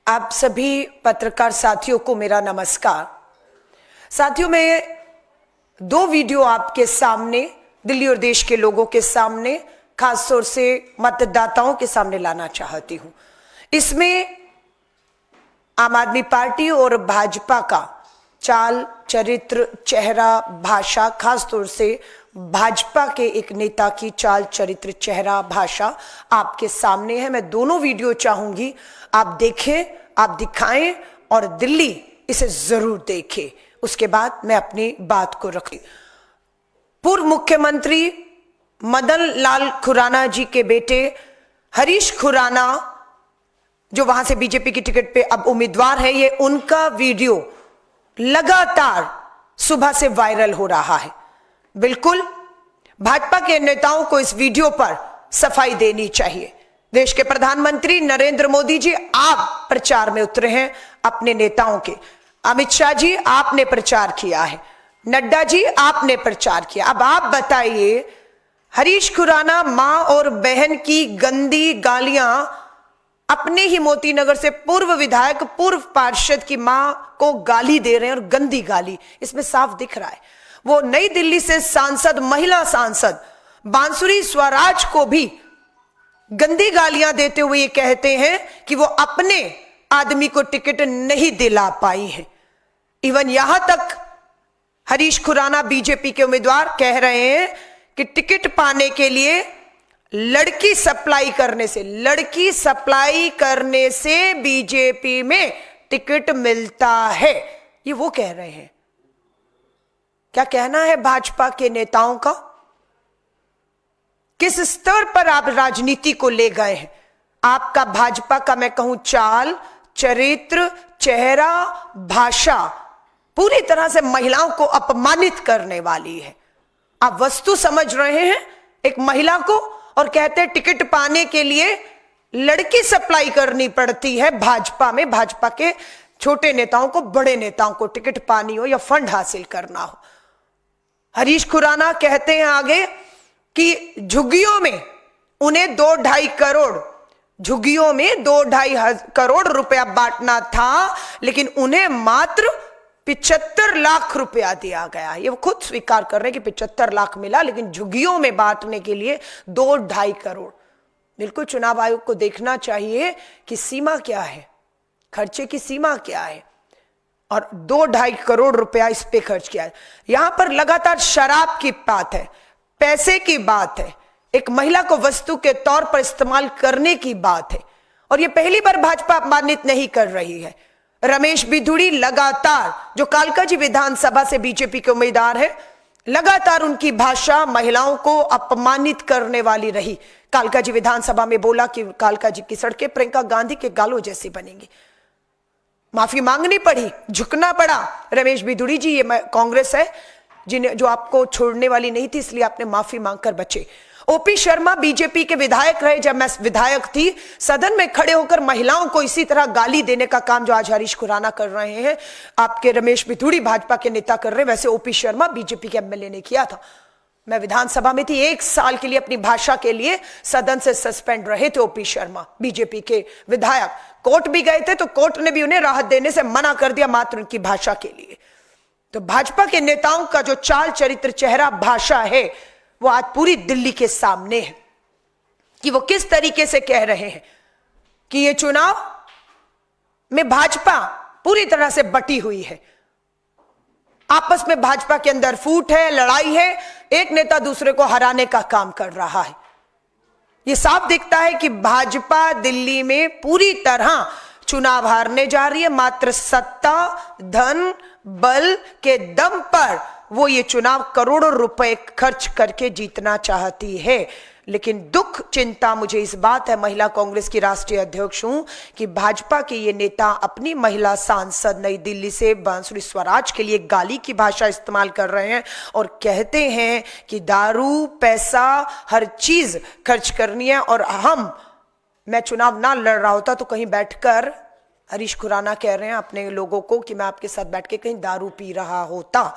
आप सभी पत्रकार साथियों को मेरा नमस्कार। साथियों, मैं दो वीडियो आपके सामने, दिल्ली और देश के लोगों के सामने, खासतौर से मतदाताओं के सामने लाना चाहती हूं। इसमें आम आदमी पार्टी और भाजपा का चाल, चरित्र, चेहरा, भाषा, खासतौर से भाजपा के एक नेता की चाल, चरित्र, चेहरा, भाषा आपके सामने है। मैं दोनों वीडियो चाहूंगी आप देखें, आप दिखाएं और दिल्ली इसे जरूर देखे। उसके बाद मैं अपनी बात को रखूं। पूर्व मुख्यमंत्री मदन लाल खुराना जी के बेटे हरीश खुराना, जो वहां से बीजेपी की टिकट पे अब उम्मीदवार है, ये उनका वीडियो लगातार सुबह से वायरल हो रहा है। बिल्कुल भाजपा के नेताओं को इस वीडियो पर सफाई देनी चाहिए। देश के प्रधानमंत्री नरेंद्र मोदी जी आप प्रचार में उतरे हैं अपने नेताओं के। अमित शाह जी आपने प्रचार किया है, नड्डा जी आपने प्रचार किया। अब आप बताइए, हरीश खुराना मां और बहन की गंदी गालियां अपने ही मोतीनगर से पूर्व विधायक, पूर्व पार्षद की मां को गाली दे रहे हैं, और गंदी गाली इसमें साफ दिख रहा है। वो नई दिल्ली से सांसद, महिला सांसद बांसुरी स्वराज को भी गंदी गालियां देते हुए ये कहते हैं कि वो अपने आदमी को टिकट नहीं दिला पाई है। इवन यहां तक हरीश खुराना बीजेपी के उम्मीदवार कह रहे हैं कि टिकट पाने के लिए लड़की सप्लाई करने से बीजेपी में टिकट मिलता है। ये वो कह रहे हैं। क्या कहना है भाजपा के नेताओं का? किस स्तर पर आप राजनीति को ले गए हैं? आपका भाजपा का, मैं कहूं, चाल, चरित्र, चेहरा, भाषा पूरी तरह से महिलाओं को अपमानित करने वाली है। आप वस्तु समझ रहे हैं एक महिला को, और कहते हैं टिकट पाने के लिए लड़की सप्लाई करनी पड़ती है भाजपा में। भाजपा के छोटे नेताओं को, बड़े नेताओं को टिकट पानी हो या फंड हासिल करना हो। हरीश खुराना कहते हैं आगे कि झुग्गियों में उन्हें 2-2.5 करोड़, झुग्गियों में 2-2.5 करोड़ रुपया बांटना था, लेकिन उन्हें मात्र 75 लाख रुपया दिया गया। ये वो खुद स्वीकार कर रहे हैं कि 75 लाख मिला, लेकिन झुग्गियों में बांटने के लिए 2-2.5 करोड़। बिल्कुल चुनाव आयोग को देखना चाहिए कि सीमा क्या है, खर्चे की सीमा क्या है, और 2-2.5 करोड़ रुपया इस पे खर्च किया है। यहां पर लगातार शराब की बात है, पैसे की बात है, एक महिला को वस्तु के तौर पर इस्तेमाल करने की बात है, और यह पहली बार भाजपा अपमानित नहीं कर रही है। रमेश बिधूड़ी लगातार, जो कालका जी विधानसभा से बीजेपी के उम्मीदवार है, लगातार उनकी भाषा महिलाओं को अपमानित करने वाली रही। कालका जी विधानसभा में बोला कि कालका जी की सड़कें प्रियंका गांधी के गालों जैसी बनेंगी। माफी मांगनी पड़ी, झुकना पड़ा। रमेश बिधूड़ी जी, ये कांग्रेस है जो आपको छोड़ने वाली नहीं थी, इसलिए आपने माफी मांगकर बचे। ओपी शर्मा बीजेपी के विधायक रहे, जब मैं विधायक थी, सदन में खड़े होकर महिलाओं को इसी तरह गाली देने का काम जो आज हरीश खुराना कर रहे हैं, आपके रमेश बिधूड़ी भाजपा के नेता कर रहे हैं, वैसे ओपी शर्मा बीजेपी के एमएलए ने किया था। मैं विधानसभा में थी, 1 साल के लिए अपनी भाषा के लिए सदन से सस्पेंड रहे थे ओपी शर्मा, बीजेपी के विधायक। कोर्ट भी गए थे, तो कोर्ट ने भी उन्हें राहत देने से मना कर दिया, मात्र उनकी भाषा के लिए। तो भाजपा के नेताओं का जो चाल, चरित्र, चेहरा, भाषा है, वो आज पूरी दिल्ली के सामने है कि वो किस तरीके से कह रहे हैं कि ये चुनाव में भाजपा पूरी तरह से बटी हुई है। आपस में भाजपा के अंदर फूट है, लड़ाई है, एक नेता दूसरे को हराने का काम कर रहा है। यह साफ दिखता है कि भाजपा दिल्ली में पूरी तरह चुनाव हारने जा रही है। मात्र सत्ता, धन, बल के दम पर वो ये चुनाव करोड़ों रुपए खर्च करके जीतना चाहती है। लेकिन दुख, चिंता मुझे इस बात है, महिला कांग्रेस की राष्ट्रीय अध्यक्ष हूं, कि भाजपा के ये नेता अपनी महिला सांसद नई दिल्ली से बांसुरी स्वराज के लिए गाली की भाषा इस्तेमाल कर रहे हैं, और कहते हैं कि दारू, पैसा, हर चीज खर्च करनी है। और मैं चुनाव ना लड़ रहा होता तो कहीं बैठकर, हरीश खुराना कह रहे हैं अपने लोगों को, कि मैं आपके साथ बैठ के कहीं दारू पी रहा होता।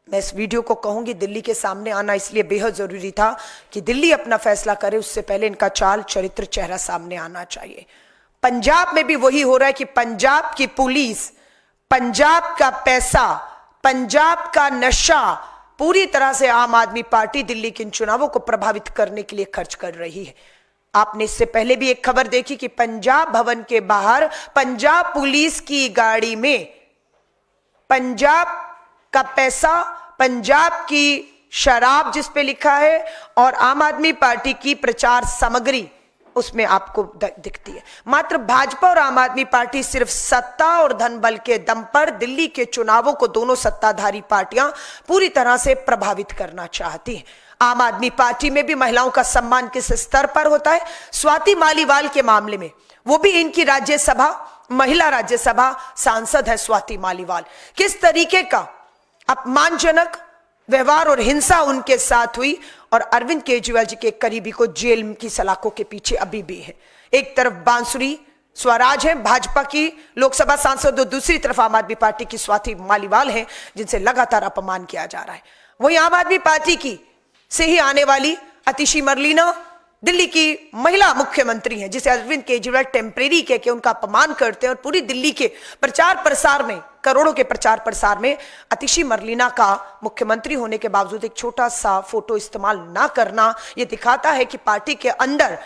मैं इस वीडियो को कहूंगी, दिल्ली के सामने आना इसलिए बेहद जरूरी था कि दिल्ली अपना फैसला करे, उससे पहले इनका चाल, चरित्र, चेहरा सामने आना चाहिए। पंजाब में भी वही हो रहा है कि पंजाब की पुलिस, पंजाब का पैसा, पंजाब का नशा पूरी तरह से आम आदमी पार्टी दिल्ली के इन चुनावों को प्रभावित करने के लिए खर्च कर रही है। आपने इससे पहले भी एक खबर देखी कि पंजाब भवन के बाहर पंजाब पुलिस की गाड़ी में पंजाब का पैसा, पंजाब की शराब जिस पे लिखा है और आम आदमी पार्टी की प्रचार सामग्री उसमें आपको दिखती है। मात्र भाजपा और आम आदमी पार्टी सिर्फ सत्ता और धन बल के दम पर दिल्ली के चुनावों को दोनों सत्ताधारी पार्टियां पूरी तरह से प्रभावित करना चाहती हैं। आम आदमी पार्टी में भी महिलाओं का सम्मान किस स्तर पर होता है? स्वाति मालीवाल के मामले में, वो भी इनकी राज्यसभा, महिला राज्यसभा सांसद है स्वाति मालीवाल, किस तरीके का अपमानजनक व्यवहार और हिंसा उनके साथ हुई और अरविंद केजरीवाल जी के करीबी को जेल की सलाखों के पीछे अभी भी है। एक तरफ बांसुरी स्वराज है भाजपा की लोकसभा सांसद और दूसरी तरफ आम आदमी पार्टी की स्वाति मालीवाल है जिनसे लगातार अपमान किया जा रहा है। वही आम आदमी पार्टी की से ही आने वाली अतिशी मरलीना दिल्ली की महिला मुख्यमंत्री हैं, जिसे अरविंद केजरीवाल टेम्परेरी कह के उनका अपमान करते हैं और पूरी दिल्ली के प्रचार प्रसार में, करोड़ों के प्रचार प्रसार में अतिशी मरलीना का मुख्यमंत्री होने के बावजूद एक छोटा सा फोटो इस्तेमाल ना करना, यह दिखाता है कि पार्टी के अंदर,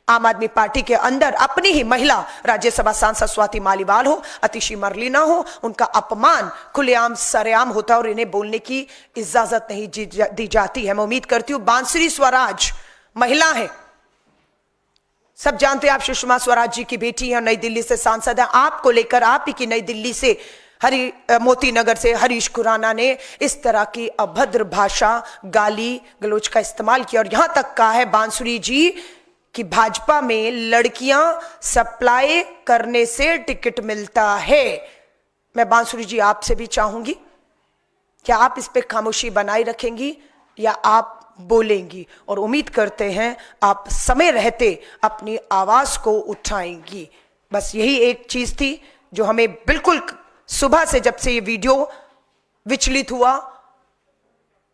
आम आदमी पार्टी के अंदर अपनी ही महिला राज्यसभा सांसद स्वाति मालीवाल हो, अतिशी मरलीना हो, उनका अपमान खुलेआम सरेआम होता है और इन्हें बोलने की इजाजत नहीं दी जाती है। मैं उम्मीद करती हूं बांसुरी स्वराज महिला है, सब जानते हैं आप सुषमा स्वराज जी की बेटी है, नई दिल्ली से सांसद है। आपको लेकर आप ही की नई दिल्ली से मोती नगर से हरीश खुराना ने इस तरह की अभद्र भाषा, गाली गलौज का इस्तेमाल किया और यहां तक कहा है बांसुरी जी कि भाजपा में लड़कियां सप्लाई करने से टिकट मिलता है। मैं बांसुरी जी आपसे भी चाहूंगी, क्या आप इस पे खामोशी बनाए रखेंगी या आप बोलेंगी? और उम्मीद करते हैं आप समय रहते अपनी आवाज को उठाएंगी। बस यही एक चीज थी जो हमें बिल्कुल सुबह से, जब से ये वीडियो विचलित हुआ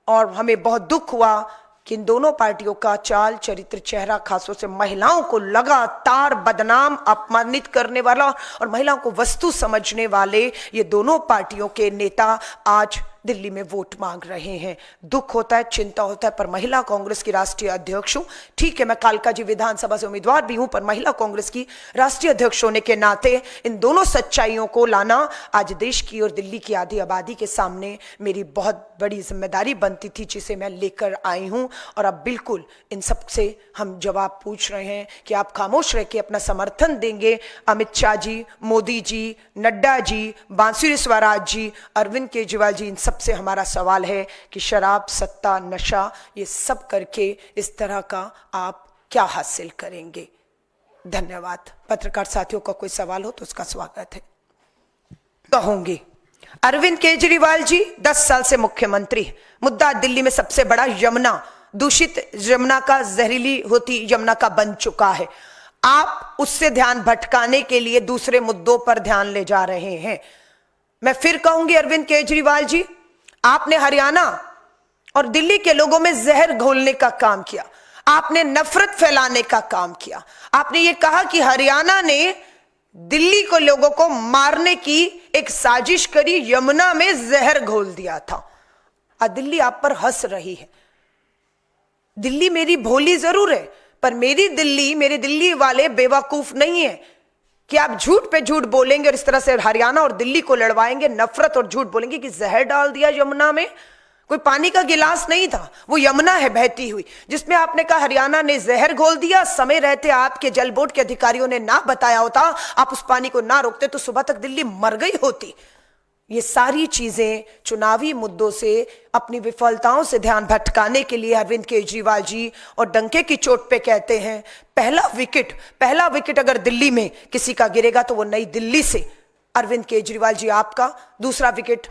और हमें बहुत दुख हुआ कि इन दोनों पार्टियों का चाल चरित्र, चेहरा, खासतौर से महिलाओं को लगातार बदनाम, अपमानित करने वाला और महिलाओं को वस्तु समझने वाले ये दोनों पार्टियों के नेता आज दिल्ली में वोट मांग रहे हैं। दुख होता है, चिंता होता है, पर महिला कांग्रेस की राष्ट्रीय अध्यक्ष हूं। ठीक है, मैं कालका जी विधानसभा से उम्मीदवार भी हूं, पर महिला कांग्रेस की राष्ट्रीय अध्यक्ष होने के नाते इन दोनों सच्चाइयों को लाना आज देश की और दिल्ली की आधी आबादी के सामने मेरी बहुत बड़ी जिम्मेदारी बनती थी, जिसे मैं लेकर आई हूं। और अब बिल्कुल इन सब से हम जवाब पूछ रहे हैं कि आप खामोश रह के अपना समर्थन देंगे अमित शाह जी, मोदी जी, नड्डा जी, बांसुरी स्वराज जी, अरविंद केजरीवाल जी। इन से हमारा सवाल है कि शराब, सत्ता, नशा, ये सब करके इस तरह का आप क्या हासिल करेंगे? धन्यवाद। पत्रकार साथियों का कोई सवाल हो तो उसका स्वागत है। कहूंगी अरविंद केजरीवाल जी 10 साल से मुख्यमंत्री, मुद्दा दिल्ली में सबसे बड़ा यमुना, दूषित यमुना का, जहरीली होती यमुना का बन चुका है। आप उससे ध्यान भटकाने के लिए दूसरे मुद्दों पर ध्यान ले जा रहे हैं। मैं फिर कहूंगी अरविंद केजरीवाल जी, आपने हरियाणा और दिल्ली के लोगों में जहर घोलने का काम किया, आपने नफरत फैलाने का काम किया। आपने ये कहा कि हरियाणा ने दिल्ली को, लोगों को मारने की एक साजिश करी, यमुना में जहर घोल दिया था। दिल्ली आप पर हंस रही है। दिल्ली मेरी भोली जरूर है, पर मेरी दिल्ली, मेरे दिल्ली वाले बेवकूफ नहीं है कि आप झूठ पे झूठ बोलेंगे और इस तरह से हरियाणा और दिल्ली को लड़वाएंगे, नफरत और झूठ बोलेंगे कि जहर डाल दिया यमुना में। कोई पानी का गिलास नहीं था, वो यमुना है बहती हुई, जिसमें आपने कहा हरियाणा ने जहर घोल दिया। समय रहते आपके जल बोर्ड के अधिकारियों ने ना बताया होता, आप उस पानी को ना रोकते तो सुबह तक दिल्ली मर गई होती। ये सारी चीजें चुनावी मुद्दों से, अपनी विफलताओं से ध्यान भटकाने के लिए अरविंद केजरीवाल जी और डंके की चोट पे कहते हैं पहला विकेट अगर दिल्ली में किसी का गिरेगा तो वो नई दिल्ली से अरविंद केजरीवाल जी आपका, दूसरा विकेट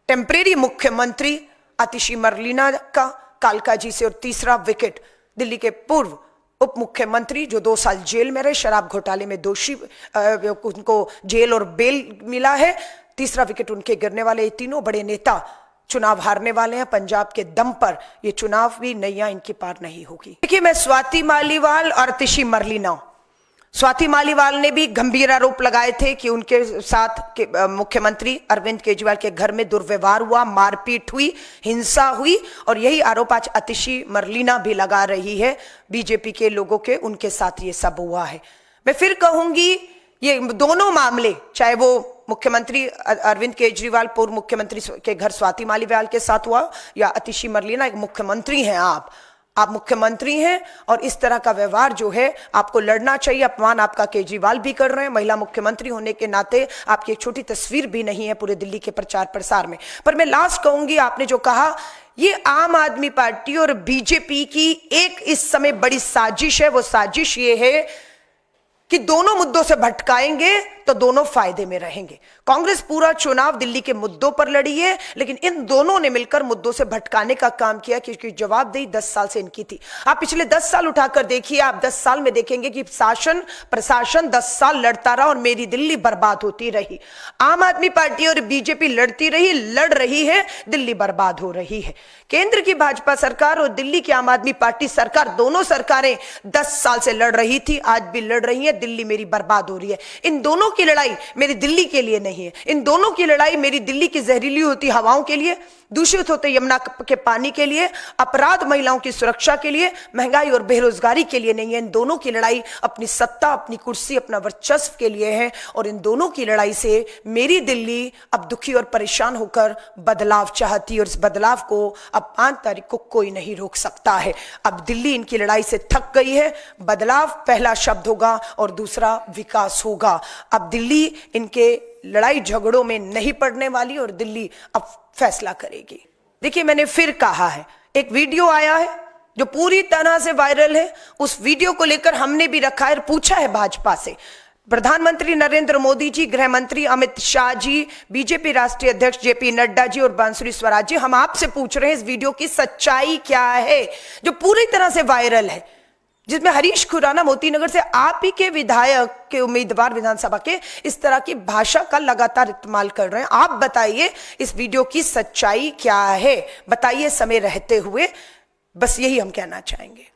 टेम्परेरी मुख्यमंत्री अतिशी मरलीना का कालका जी से, और तीसरा विकेट दिल्ली के पूर्व उप मुख्यमंत्री जो 2 साल जेल में रहे, शराब घोटाले में दोषी, उनको जेल और बेल मिला है। तीसरा विकेट उनके गिरने वाले ये तीनों बड़े नेता चुनाव हारने वाले हैं पंजाब के दम पर। ये चुनाव भी नैया इनकी पार नहीं होगी। देखिए, मैं स्वाति मालीवाल और अतिशी मरलीना, स्वाति मालीवाल ने भी गंभीर आरोप लगाए थे कि उनके साथ के मुख्यमंत्री अरविंद केजरीवाल के घर में दुर्व्यवहार हुआ, मारपीट हुई, हिंसा हुई, और यही आरोप आज आतिशी मरलीना भी लगा रही है बीजेपी के लोगों के, उनके साथ ये सब हुआ है। मैं फिर कहूंगी ये दोनों मामले, चाहे वो मुख्यमंत्री अरविंद केजरीवाल पूर्व मुख्यमंत्री के घर स्वाति मालीवाल के साथ हुआ या आतिशी मरलीना, एक मुख्यमंत्री हैं आप मुख्यमंत्री हैं और इस तरह का व्यवहार जो है आपको लड़ना चाहिए। अपमान आपका केजरीवाल भी कर रहे हैं, महिला मुख्यमंत्री होने के नाते आपकी एक छोटी तस्वीर भी नहीं है पूरे दिल्ली के प्रचार प्रसार में। पर मैं लास्ट कहूंगी, आपने जो कहा ये आम आदमी पार्टी और बीजेपी की एक इस समय बड़ी साजिश है। वो साजिश ये है कि दोनों मुद्दों से भटकाएंगे तो दोनों फायदे में रहेंगे। कांग्रेस पूरा चुनाव दिल्ली के मुद्दों पर लड़ी है, लेकिन इन दोनों ने मिलकर मुद्दों से भटकाने का काम किया, क्योंकि जवाबदेही 10 साल से इनकी थी। आप पिछले 10 साल उठाकर देखिए, आप 10 साल में देखेंगे कि शासन प्रशासन 10 साल लड़ता रहा और मेरी दिल्ली बर्बाद होती रही। आम आदमी पार्टी और बीजेपी लड़ती रही, लड़ रही है, दिल्ली बर्बाद हो रही है। केंद्र की भाजपा सरकार और दिल्ली की आम आदमी पार्टी सरकार, दोनों सरकारें 10 साल से लड़ रही थी, आज भी लड़ रही है। दिल्ली मेरी बर्बाद हो रही है। इन दोनों की लड़ाई मेरी दिल्ली के लिए नहीं है, इन दोनों की लड़ाई मेरी दिल्ली की जहरीली होती हवाओं के लिए, दूषित होते यमुना के पानी के लिए, अपराध महिलाओं की सुरक्षा के लिए, महंगाई और बेरोजगारी के लिए नहीं है। इन दोनों की लड़ाई अपनी सत्ता, अपनी कुर्सी, अपना वर्चस्व के लिए है। और इन दोनों की लड़ाई से मेरी दिल्ली अब दुखी और परेशान होकर बदलाव चाहती है, और इस बदलाव को अब 5 तारीख को कोई नहीं रोक सकता है। अब दिल्ली इनकी लड़ाई से थक गई है। बदलाव पहला शब्द होगा और दूसरा विकास होगा। अब दिल्ली इनके लड़ाई झगड़ों में नहीं पड़ने वाली और दिल्ली अब फैसला करेगी। देखिए, मैंने फिर कहा है, एक वीडियो आया है जो पूरी तरह से वायरल है। उस वीडियो को लेकर हमने भी रखा है और पूछा है भाजपा से। प्रधानमंत्री नरेंद्र मोदी जी, गृह मंत्री अमित शाह जी, बीजेपी राष्ट्रीय अध्यक्ष जेपी नड्डा जी और बांसुरी स्वराज जी, हम आपसे पूछ रहे हैं इस वीडियो की सच्चाई क्या है जो पूरी तरह से वायरल है, जिसमें हरीश खुराना मोतीनगर से आप ही के विधायक के उम्मीदवार विधानसभा के इस तरह की भाषा का लगातार इस्तेमाल कर रहे हैं। आप बताइए इस वीडियो की सच्चाई क्या है, बताइए समय रहते हुए। बस यही हम कहना चाहेंगे।